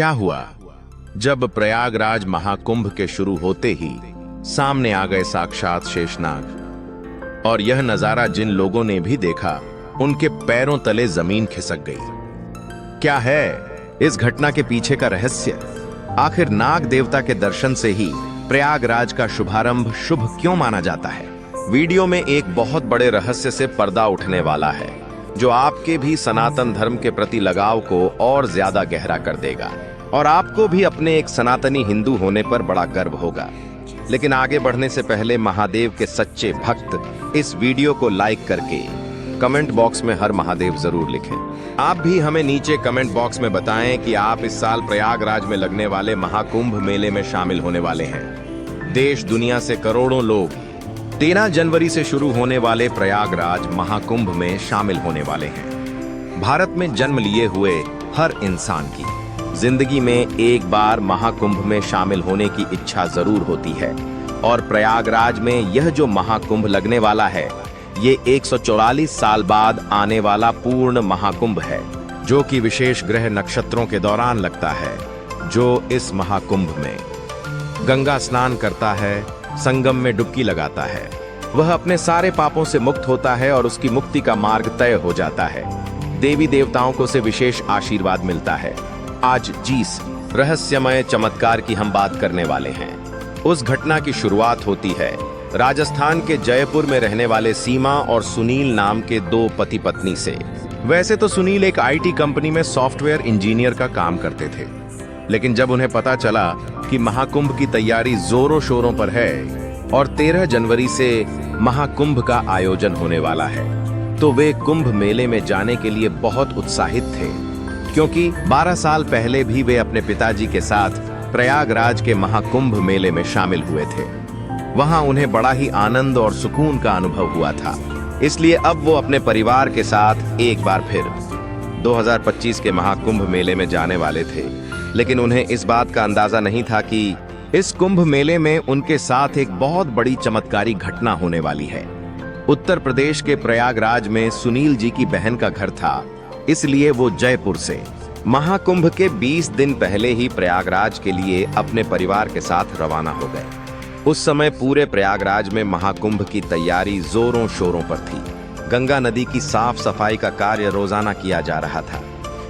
क्या हुआ? जब प्रयागराज महाकुंभ के शुरू होते ही सामने आ गए साक्षात शेषनाग, और यह नजारा जिन लोगों ने भी देखा उनके पैरों तले जमीन खिसक गई। क्या है इस घटना के पीछे का रहस्य? आखिर नाग देवता के दर्शन से ही प्रयागराज का शुभारंभ शुभ क्यों माना जाता है? वीडियो में एक बहुत बड़े रहस्य से पर्दा उठने वाला है, जो आपके भी सनातन धर्म के प्रति लगाव को और ज्यादा गहरा कर देगा और आपको भी अपने एक सनातनी हिंदू होने पर बड़ा गर्व होगा। लेकिन आगे बढ़ने से पहले महादेव के सच्चे भक्त इस वीडियो को लाइक करके कमेंट बॉक्स में हर महादेव जरूर लिखें। आप भी हमें नीचे कमेंट बॉक्स में बताएं कि आप इस साल प्रयागराज में लगने वाले महाकुंभ मेले में शामिल होने वाले हैं। देश दुनिया से करोड़ों लोग 13 जनवरी से शुरू होने वाले प्रयागराज महाकुंभ में शामिल होने वाले हैं। भारत में जन्म लिए हुए हर इंसान की जिंदगी में एक बार महाकुंभ में शामिल होने की इच्छा जरूर होती है, और प्रयागराज में यह जो महाकुंभ लगने वाला है, ये 144 साल बाद आने वाला पूर्ण महाकुंभ है, जो कि विशेष ग्रह नक्षत्रों के दौरान लगता है। जो इस महाकुंभ में गंगा स्नान करता है, संगम में डुबकी लगाता है, वह अपने सारे पापों से मुक्त होता है और उसकी मुक्ति का मार्ग तय हो जाता है। देवी देवताओं को से विशेष आशीर्वाद मिलता है। आज जिस रहस्यमय चमत्कार की हम बात करने वाले हैं, उस घटना की शुरुआत होती है राजस्थान के जयपुर में रहने वाले सीमा और सुनील नाम के दो पति पत्नी से। वैसे तो सुनील एक आईटी कंपनी में सॉफ्टवेयर इंजीनियर का काम करते थे, लेकिन जब उन्हें पता चला कि महाकुंभ की तैयारी जोरों शोरों पर है और 13 जनवरी से महाकुंभ का आयोजन होने वाला है, तो वे कुंभ मेले में जाने के लिए बहुत उत्साहित थे, क्योंकि 12 साल पहले भी वे अपने पिताजी के साथ प्रयागराज के महाकुंभ मेले में शामिल हुए थे। वहां उन्हें बड़ा ही आनंद और सुकून का अनुभव हुआ था। इसलिए अब वो अपने परिवार के साथ एक बार फिर 2025 के महाकुंभ मेले में जाने वाले थे। लेकिन उन्हें इस बात का अंदाजा नहीं था कि इस कुंभ मेले में उनके साथ एक बहुत बड़ी चमत्कारी घटना होने वाली है। उत्तर प्रदेश के प्रयागराज में सुनील जी की बहन का घर था, इसलिए वो जयपुर से महाकुंभ के 20 दिन पहले ही प्रयागराज के लिए अपने परिवार के साथ रवाना हो गए। उस समय पूरे प्रयागराज में महाकुंभ की तैयारी जोरों शोरों पर थी। गंगा नदी की साफ सफाई का कार्य रोजाना किया जा रहा था।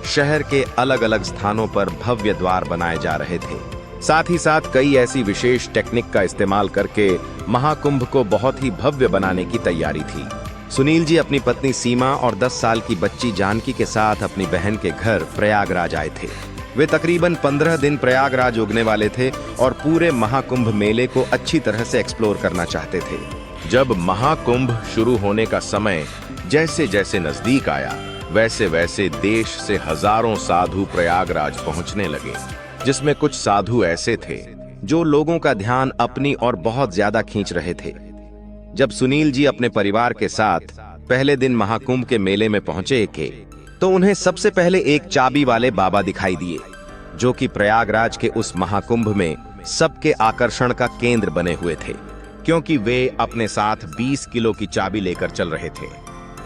शहर के अलग अलग स्थानों पर भव्य द्वार बनाए जा रहे थे। साथ ही साथ कई ऐसी विशेष टेक्निक का इस्तेमाल करके महाकुंभ को बहुत ही भव्य बनाने की तैयारी थी। सुनील जी अपनी पत्नी सीमा और 10 साल की बच्ची जानकी के साथ अपनी बहन के घर प्रयागराज आए थे। वे तकरीबन 15 दिन प्रयागराज उगने वाले थे और पूरे महाकुंभ मेले को अच्छी तरह से एक्सप्लोर करना चाहते थे। जब महाकुंभ शुरू होने का समय जैसे जैसे नजदीक आया, वैसे वैसे देश से हजारों साधु प्रयागराज पहुंचने लगे, जिसमें कुछ साधु ऐसे थे जो लोगों का ध्यान अपनी ओर बहुत ज्यादा खींच रहे थे। जब सुनील जी अपने परिवार के साथ पहले दिन महाकुंभ के मेले में पहुंचे थे, तो उन्हें सबसे पहले एक चाबी वाले बाबा दिखाई दिए, जो कि प्रयागराज के उस महाकुंभ में सबके आकर्षण का केंद्र बने हुए थे, क्योंकि वे अपने साथ 20 किलो की चाबी लेकर चल रहे थे।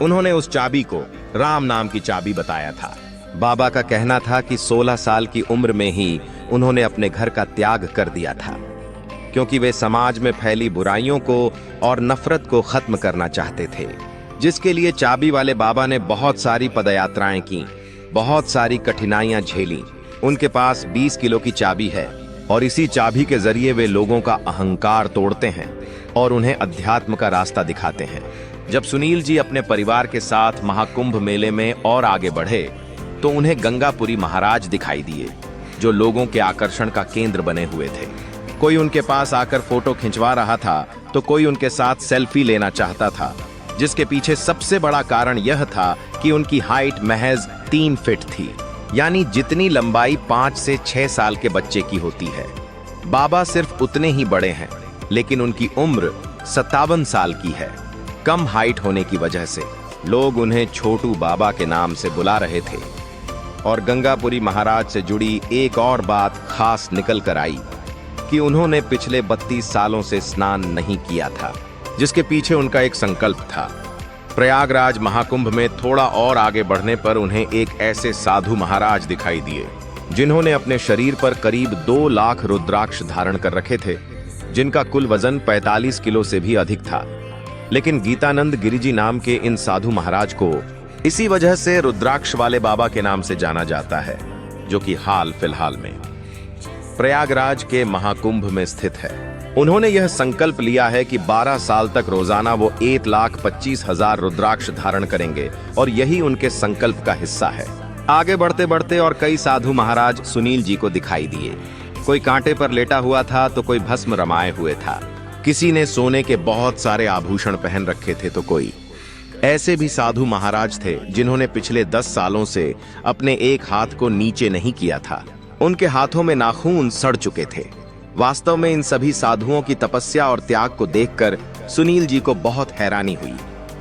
उन्होंने उस चाबी को राम नाम की चाबी बताया था। बाबा का कहना था कि 16 साल की उम्र में ही उन्होंने अपने घर का त्याग कर दिया था, क्योंकि वे समाज में फैली बुराइयों को और नफरत को खत्म करना चाहते थे, जिसके लिए चाबी वाले बाबा ने बहुत सारी पदयात्राएं की, बहुत सारी कठिनाइयां झेली। उनके पास 20 किलो की चाबी है और इसी चाबी के जरिए वे लोगों का अहंकार तोड़ते हैं और उन्हें अध्यात्म का रास्ता दिखाते हैं। जब सुनील जी अपने परिवार के साथ महाकुंभ मेले में और आगे बढ़े, तो उन्हें गंगापुरी महाराज दिखाई दिए, जो लोगों के आकर्षण का केंद्र बने हुए थे। कोई उनके पास आकर फोटो खिंचवा रहा था, तो कोई उनके साथ सेल्फी लेना चाहता था, जिसके पीछे सबसे बड़ा कारण यह था कि उनकी हाइट महज 3 फीट थी, यानी जितनी लंबाई 5 से 6 साल के बच्चे की होती है। बाबा सिर्फ उतने ही बड़े हैं, लेकिन उनकी उम्र 57 साल की है। कम हाइट होने की वजह से लोग उन्हें छोटू बाबा के नाम से बुला रहे थे। और गंगापुरी महाराज से जुड़ी एक और बात खास निकल कर आई कि उन्होंने पिछले 32 सालों से स्नान नहीं किया था, जिसके पीछे उनका एक संकल्प था। प्रयागराज महाकुंभ में थोड़ा और आगे बढ़ने पर उन्हें एक ऐसे साधु महाराज दिखाई दिए जिन्होंने अपने शरीर पर करीब 2 लाख रुद्राक्ष धारण कर रखे थे, जिनका कुल वजन 45 किलो से भी अधिक था। लेकिन गीतानंद गिरिजी नाम के इन साधु महाराज को इसी वजह से रुद्राक्ष वाले बाबा के नाम से जाना जाता है, जो कि हाल फिलहाल में प्रयागराज के महाकुंभ में स्थित है। उन्होंने यह संकल्प लिया है कि 12 साल तक रोजाना वो 1,25,000 रुद्राक्ष धारण करेंगे और यही उनके संकल्प का हिस्सा है। आगे बढ़ते बढ़ते और कई साधु महाराज सुनील जी को दिखाई दिए। कोई कांटे पर लेटा हुआ था तो कोई भस्म रमाए हुए था। किसी ने सोने के बहुत सारे आभूषण पहन रखे थे तो कोई। ऐसे भी साधु महाराज थे जिन्होंने पिछले 10 सालों से अपने एक हाथ को नीचे नहीं किया था। उनके हाथों में नाखून सड़ चुके थे। वास्तव में इन सभी साधुओं की तपस्या और त्याग को देखकर सुनील जी को बहुत हैरानी हुई,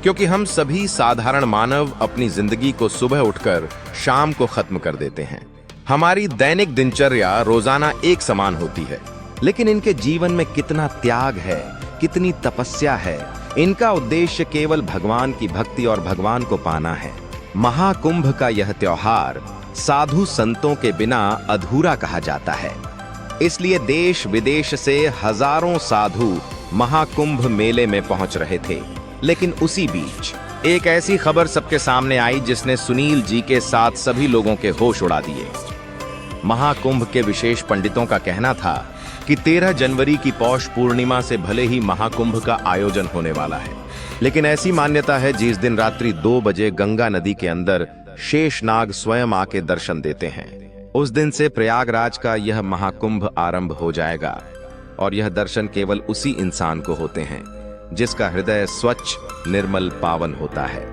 क्योंकि हम सभी साधारण मानव अपनी जिंदगी को सुबह उठकर शाम को खत्म कर देते हैं। हमारी दैनिक दिनचर्या रोजाना एक समान होती है, लेकिन इनके जीवन में कितना त्याग है, कितनी तपस्या है। इनका उद्देश्य केवल भगवान की भक्ति और भगवान को पाना है। महाकुंभ का यह त्योहार साधु संतों के बिना अधूरा कहा जाता है। इसलिए देश विदेश से हजारों साधु महाकुंभ मेले में पहुंच रहे थे। लेकिन उसी बीच एक ऐसी खबर सबके सामने आई जिसने सुनील जी के साथ सभी लोगों के होश उड़ा दिए। महाकुंभ के विशेष पंडितों का कहना था कि 13 जनवरी की पौष पूर्णिमा से भले ही महाकुंभ का आयोजन होने वाला है, लेकिन ऐसी मान्यता है जिस दिन रात्रि 2 बजे गंगा नदी के अंदर शेषनाग स्वयं आके दर्शन देते हैं, उस दिन से प्रयागराज का यह महाकुंभ आरंभ हो जाएगा। और यह दर्शन केवल उसी इंसान को होते हैं जिसका हृदय स्वच्छ, निर्मल, पावन होता है,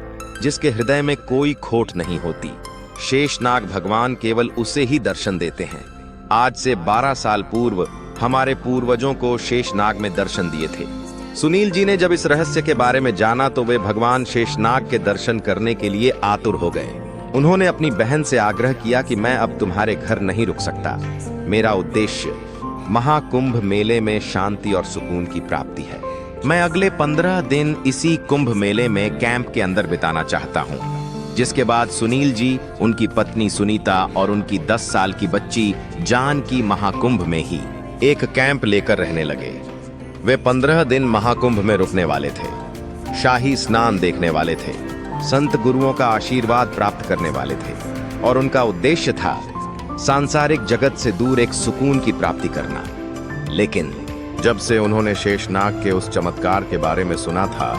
जिसके हृदय में कोई खोट नहीं होती। शेषनाग भगवान केवल उसे ही दर्शन देते हैं। आज से 12 साल पूर्व हमारे पूर्वजों को शेषनाग में दर्शन दिए थे। सुनील जी ने जब इस रहस्य के बारे में जाना तो वे भगवान शेषनाग के दर्शन करने के लिए आतुर हो गए। उन्होंने अपनी बहन से आग्रह किया कि मैं अब तुम्हारे घर नहीं रुक सकता। मेरा उद्देश्य महाकुंभ मेले में शांति और सुकून की प्राप्ति है। मैं अगले 15 दिन इसी कुंभ मेले में कैंप के अंदर बिताना चाहता हूँ। जिसके बाद सुनील जी, उनकी पत्नी सुनीता और उनकी 10 साल की बच्ची जानकी महाकुंभ में ही एक कैंप लेकर रहने लगे। वे 15 दिन महाकुंभ में रुकने वाले थे, शाही स्नान देखने वाले थे, संत गुरुओं का आशीर्वाद प्राप्त करने वाले थे और उनका उद्देश्य था सांसारिक जगत से दूर एक सुकून की प्राप्ति करना। लेकिन जब से उन्होंने शेषनाग के उस चमत्कार के बारे में सुना था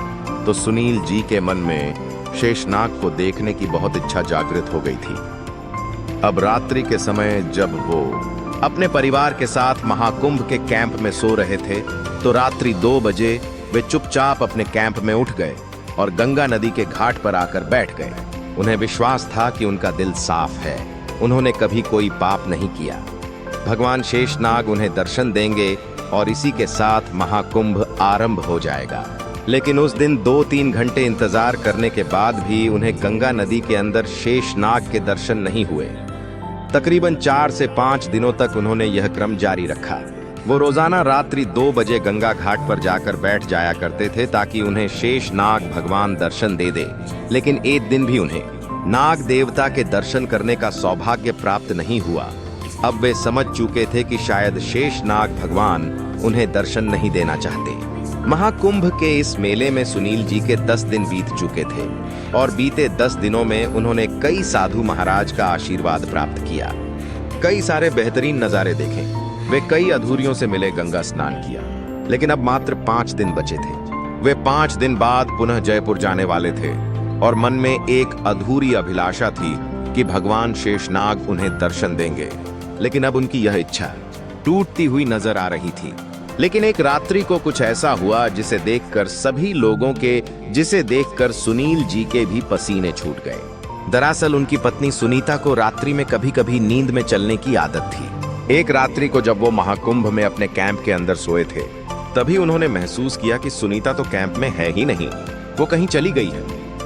तो सुनील जी के मन में शेषनाग को देखने की बहुत इच्छा जागृत हो गई थी। अब रात्रि के समय जब वो अपने परिवार के साथ महाकुंभ के कैंप में सो रहे थे तो रात्रि 2 बजे वे चुपचाप अपने कैंप में उठ गए और गंगा नदी के घाट पर आकर बैठ गए। उन्हें विश्वास था कि उनका दिल साफ है, उन्होंने कभी कोई पाप नहीं किया। भगवान शेषनाग उन्हें दर्शन देंगे और इसी के साथ महाकुंभ आरंभ हो जाएगा। लेकिन उस दिन 2-3 घंटे इंतजार करने के बाद भी उन्हें गंगा नदी के अंदर शेषनाग के दर्शन नहीं हुए। तकरीबन 4 से 5 दिनों तक उन्होंने यह क्रम जारी रखा। वो रोजाना रात्रि 2 बजे गंगा घाट पर जाकर बैठ जाया करते थे ताकि उन्हें शेषनाग भगवान दर्शन दे दे। लेकिन एक दिन भी उन्हें नाग देवता के दर्शन करने का सौभाग्य प्राप्त नहीं हुआ। अब वे समझ चुके थे कि शायद शेषनाग भगवान उन्हें दर्शन नहीं देना चाहते। महाकुंभ के इस मेले में सुनील जी के 10 दिन बीत चुके थे और बीते 10 दिनों में उन्होंने कई साधु महाराज का आशीर्वाद प्राप्त किया, कई सारे बेहतरीन नजारे देखे, वे कई अधूरियों से मिले, गंगा स्नान किया। लेकिन अब मात्र 5 दिन बचे थे। वे 5 दिन बाद पुनः जयपुर जाने वाले थे और मन में एक अधूरी अभिलाषा थी कि भगवान शेषनाग उन्हें दर्शन देंगे। लेकिन अब उनकी यह इच्छा टूटती हुई नजर आ रही थी। लेकिन एक रात्रि को कुछ ऐसा हुआ जिसे देखकर सुनील जी के भी पसीने छूट गए। दरअसल उनकी पत्नी सुनीता को रात्रि में कभी-कभी नींद में चलने की आदत थी। एक रात्रि को जब वो महाकुंभ में अपने कैंप के अंदर सोए थे तभी उन्होंने महसूस किया कि सुनीता तो कैंप में है ही नहीं, वो कहीं चली गई है।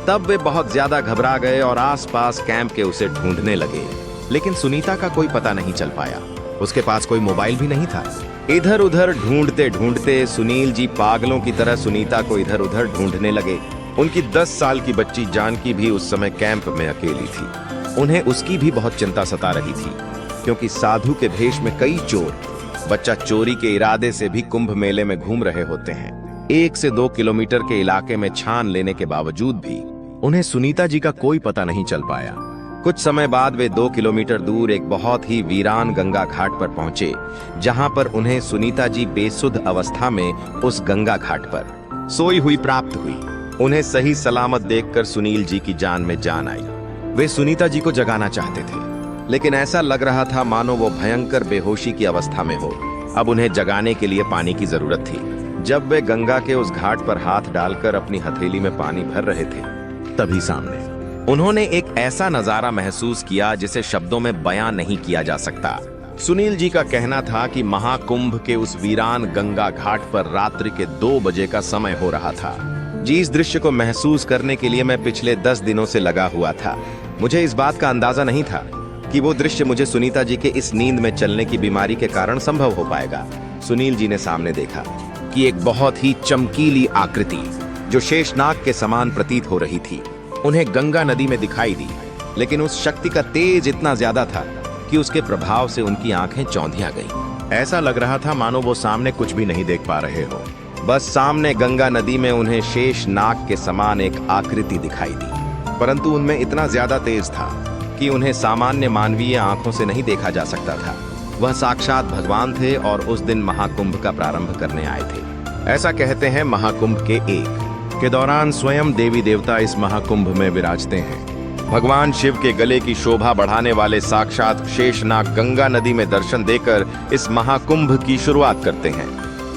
तब वे बहुत ज्यादा घबरा गए और आसपास कैंप के उसे ढूंढने लगे। लेकिन सुनीता का कोई पता नहीं चल पाया, उसके पास कोई मोबाइल भी नहीं था। इधर उधर ढूंढते ढूंढते सुनील जी पागलों की तरह सुनीता को इधर उधर ढूंढने लगे। उनकी 10 साल की बच्ची जानकी भी उस समय कैंप में अकेली थी। उन्हें उसकी भी बहुत चिंता सता रही थी। क्योंकि साधु के भेष में कई चोर बच्चा चोरी के इरादे से भी कुंभ मेले में घूम रहे होते हैं। 1 से 2 किलोमीटर के इलाके में छान लेने के बावजूद भी उन्हें सुनीता जी का कोई पता नहीं चल पाया। कुछ समय बाद वे 2 किलोमीटर दूर एक बहुत ही वीरान गंगा घाट पर पहुंचे, जहां पर उन्हें सुनीता जी बेसुध अवस्था में उस गंगा घाट पर सोई हुई प्राप्त हुई। उन्हें सही सलामत देखकर सुनील जी की जान में जान आई। वे सुनीता जी को जगाना चाहते थे, लेकिन ऐसा लग रहा था मानो वो भयंकर बेहोशी की अवस्था में हो। अब उन्हें जगाने के लिए पानी की जरूरत थी। जब वे गंगा के उस घाट पर हाथ डालकर अपनी हथेली में पानी भर रहे थे, तभी सामने उन्होंने एक ऐसा नजारा महसूस किया जिसे शब्दों में बयां नहीं किया जा सकता। सुनील जी का कहना था कि महाकुंभ के उस वीरान गंगा घाट पर रात्रि के 2 बजे का समय हो रहा था। जिस दृश्य को महसूस करने के लिए मैं पिछले 10 दिनों से लगा हुआ था, मुझे इस बात का अंदाजा नहीं था कि वो दृश्य मुझे सुनीता जी के इस नींद में चलने की बीमारी के कारण संभव हो पाएगा। सुनील जी ने सामने देखा कि एक बहुत ही चमकीली आकृति जो शेषनाग के समान प्रतीत हो रही थी उन्हें गंगा नदी में दिखाई दी, लेकिन उस शक्ति का तेज इतना ज्यादा था कि उसके प्रभाव से उनकी आंखें चौंधिया गईं। ऐसा लग रहा था मानो वो सामने कुछ भी नहीं देख पा रहे हो। बस सामने गंगा नदी में उन्हें शेषनाग के समान एक आकृति दिखाई दी, परंतु उनमें इतना ज्यादा तेज था कि उन्हें सामान्य मानवीय आंखों से नहीं देखा जा सकता था। वह साक्षात भगवान थे और उस दिन महाकुंभ का प्रारंभ करने आए थे। ऐसा कहते हैं महाकुंभ के के दौरान स्वयं देवी देवता इस महाकुंभ में विराजते हैं। भगवान शिव के गले की शोभा बढ़ाने वाले साक्षात शेषनाग गंगा नदी में दर्शन देकर इस महाकुंभ की शुरुआत करते हैं।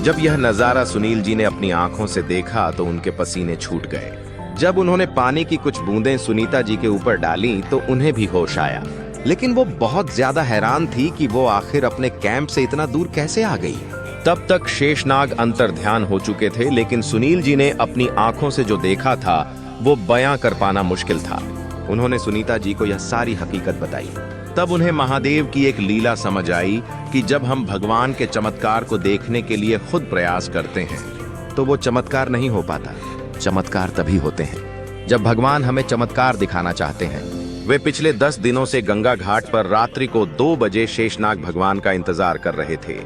जब यह नजारा सुनील जी ने अपनी आंखों से देखा तो उनके पसीने छूट गए। जब उन्होंने पानी की कुछ बूंदें सुनीता जी के ऊपर डाली तो उन्हें भी होश आया, लेकिन वो बहुत ज्यादा हैरान थी कि वो आखिर अपने कैंप से इतना दूर कैसे आ गई। तब तक शेषनाग अंतर्ध्यान हो चुके थे, लेकिन सुनील जी ने अपनी आंखों से जो देखा था वो बयां कर पाना मुश्किल था। उन्होंने सुनीता जी को यह सारी हकीकत बताई। तब उन्हें महादेव की एक लीला समझ आई कि जब हम भगवान के चमत्कार को देखने के लिए खुद प्रयास करते हैं तो वो चमत्कार नहीं हो पाता। चमत्कार तभी होते हैं जब भगवान हमें चमत्कार दिखाना चाहते हैं। वे पिछले 10 दिनों से गंगा घाट पर रात्रि को 2 बजे शेषनाग भगवान का इंतजार कर रहे थे,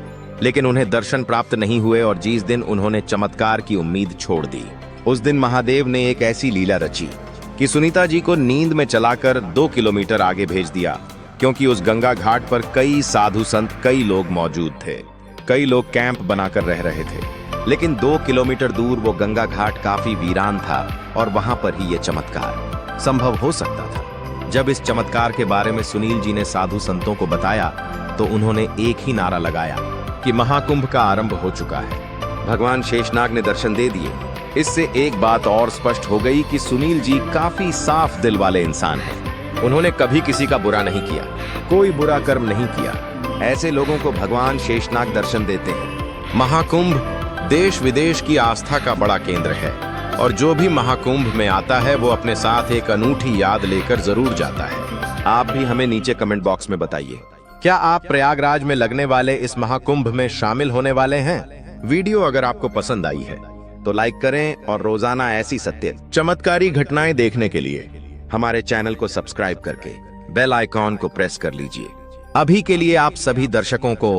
लेकिन उन्हें दर्शन प्राप्त नहीं हुए और जिस दिन उन्होंने चमत्कार की उम्मीद छोड़ दी, उस दिन महादेव ने एक ऐसी लीला रची कि सुनीता जी को नींद में चलाकर 2 किलोमीटर आगे भेज दिया, क्योंकि उस गंगा घाट पर कई साधु संत, कई लोग मौजूद थे। कई लोग कैंप बनाकर रह रहे थे, लेकिन 2 किलोमीटर दूर वो गंगा घाट काफी वीरान था और वहां पर ही ये चमत्कार संभव हो सकता था। जब इस चमत्कार के बारे में सुनील जी ने साधु संतों को बताया तो उन्होंने एक ही नारा लगाया कि महाकुंभ का आरंभ हो चुका है। भगवान शेषनाग ने दर्शन दे दिए। इससे एक बात और स्पष्ट हो गई कि सुनील जी काफी साफ दिल वाले इंसान हैं। उन्होंने कभी किसी का बुरा नहीं किया, कोई बुरा कर्म नहीं किया। ऐसे लोगों को भगवान शेषनाग दर्शन देते हैं। महाकुंभ देश विदेश की आस्था का बड़ा केंद्र है और जो भी महाकुंभ में आता है वो अपने साथ एक अनूठी याद लेकर जरूर जाता है। आप भी हमें नीचे कमेंट बॉक्स में बताइए, क्या आप प्रयागराज में लगने वाले इस महाकुंभ में शामिल होने वाले हैं? वीडियो अगर आपको पसंद आई है तो लाइक करें और रोजाना ऐसी सत्य चमत्कारी घटनाएं देखने के लिए हमारे चैनल को सब्सक्राइब करके बेल आइकॉन को प्रेस कर लीजिए। अभी के लिए आप सभी दर्शकों को